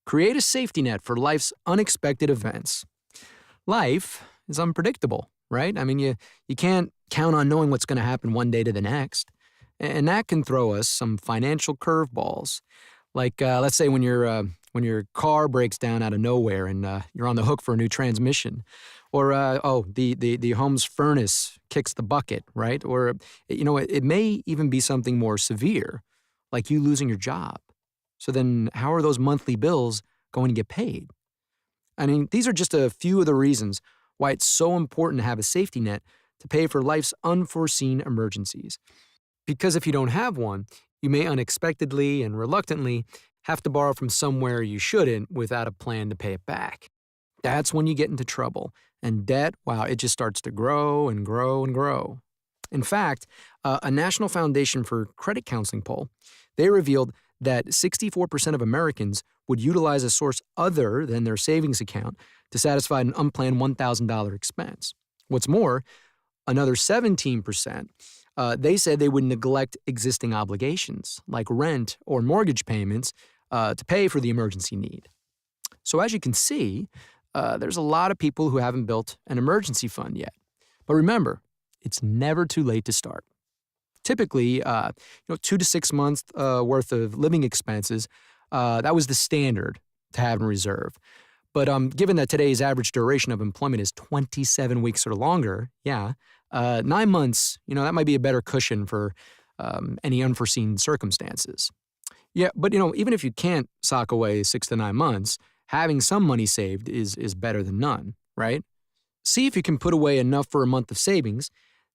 Create a safety net for life's unexpected events. Life is unpredictable, right? I mean, you can't count on knowing what's going to happen one day to the next. And that can throw us some financial curveballs. Like, let's say when your car breaks down out of nowhere and you're on the hook for a new transmission. Or, the home's furnace kicks the bucket, right? Or, it may even be something more severe, like you losing your job. So then how are those monthly bills going to get paid? I mean, these are just a few of the reasons why it's so important to have a safety net to pay for life's unforeseen emergencies. Because if you don't have one, you may unexpectedly and reluctantly have to borrow from somewhere you shouldn't without a plan to pay it back. That's when you get into trouble. And debt, wow, it just starts to grow and grow and grow. In fact, a National Foundation for Credit Counseling poll, they revealed that 64% of Americans would utilize a source other than their savings account to satisfy an unplanned $1,000 expense. What's more, another 17%, they said they would neglect existing obligations like rent or mortgage payments to pay for the emergency need. So as you can see, there's a lot of people who haven't built an emergency fund yet. But remember, it's never too late to start. Typically, 2 to 6 months worth of living expenses, that was the standard to have in reserve. But given that today's average duration of employment is 27 weeks or longer, 9 months, that might be a better cushion for any unforeseen circumstances. Yeah, but even if you can't sock away 6 to 9 months, having some money saved is better than none, right? See if you can put away enough for a month of savings,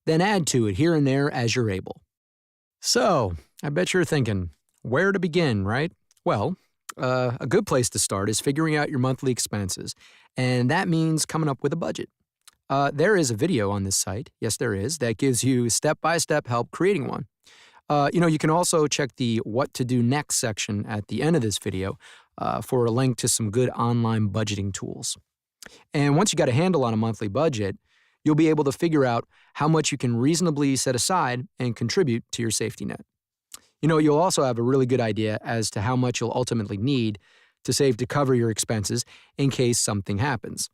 then add to it here and there as you're able. So, I bet you're thinking, where to begin, right? Well, a good place to start is figuring out your monthly expenses, and that means coming up with a budget. There is a video on this site, yes there is, that gives you step-by-step help creating one. You can also check the What to Do Next section at the end of this video for a link to some good online budgeting tools. And once you got a handle on a monthly budget, you'll be able to figure out how much you can reasonably set aside and contribute to your safety net. You'll also have a really good idea as to how much you'll ultimately need to save to cover your expenses in case something happens.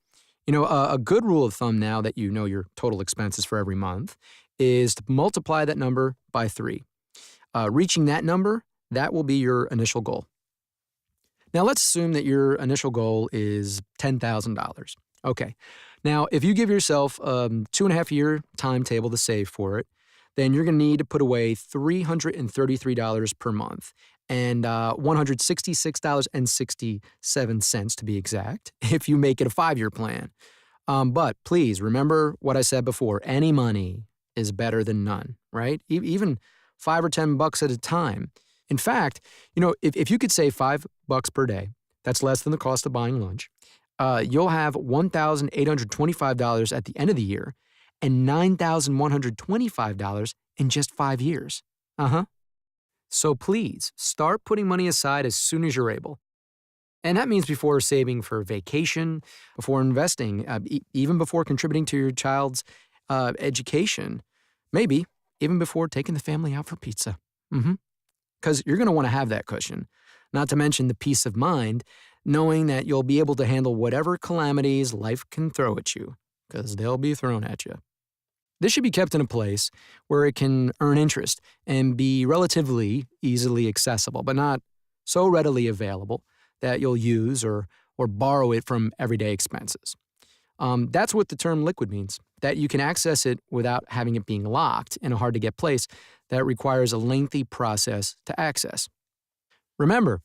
A good rule of thumb now that you know your total expenses for every month is to multiply that number by 3. Reaching that number, that will be your initial goal. Now let's assume that your initial goal is $10,000. Okay. Now, if you give yourself a 2.5-year timetable to save for it, then you're going to need to put away $333 per month and $166.67 to be exact if you make it a 5-year plan. But please remember what I said before, any money is better than none, right? Even $5 or $10 at a time. In fact, if you could save $5 per day, that's less than the cost of buying lunch, you'll have $1,825 at the end of the year and $9,125 in just 5 years. So please, start putting money aside as soon as you're able. And that means before saving for vacation, before investing, even before contributing to your child's education, maybe even before taking the family out for pizza. Because you're going to want to have that cushion, not to mention the peace of mind, knowing that you'll be able to handle whatever calamities life can throw at you, because they'll be thrown at you. This should be kept in a place where it can earn interest and be relatively easily accessible, but not so readily available that you'll use or borrow it from everyday expenses. That's what the term liquid means, that you can access it without having it being locked in a hard-to-get place that requires a lengthy process to access. Remember,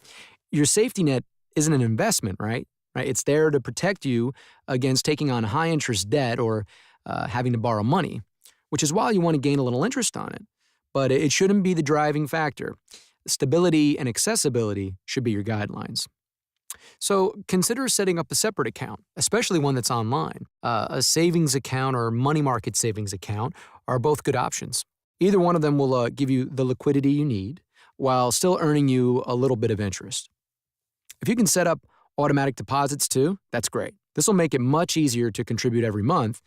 your safety net isn't an investment, right? It's there to protect you against taking on high-interest debt or having to borrow money, which is why you want to gain a little interest on it. But it shouldn't be the driving factor. Stability and accessibility should be your guidelines. So consider setting up a separate account, especially one that's online. A savings account or money market savings account are both good options. Either one of them will give you the liquidity you need while still earning you a little bit of interest. If you can set up automatic deposits too, that's great. This will make it much easier to contribute every month,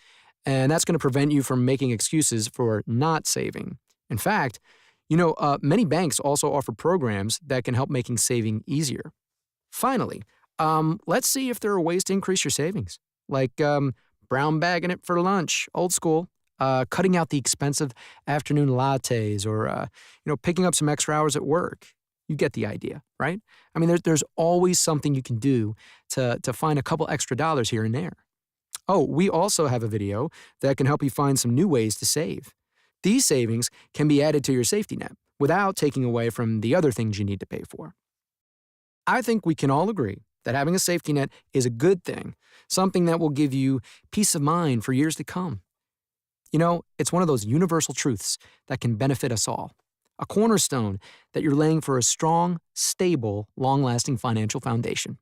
and that's going to prevent you from making excuses for not saving. In fact, many banks also offer programs that can help making saving easier. Finally, Let's see if there are ways to increase your savings, like brown bagging it for lunch, old school, cutting out the expensive afternoon lattes, or picking up some extra hours at work. You get the idea, right? I mean, there's always something you can do to find a couple extra dollars here and there. Oh, we also have a video that can help you find some new ways to save. These savings can be added to your safety net without taking away from the other things you need to pay for. I think we can all agree that having a safety net is a good thing, something that will give you peace of mind for years to come. It's one of those universal truths that can benefit us all. A cornerstone that you're laying for a strong, stable, long lasting financial foundation.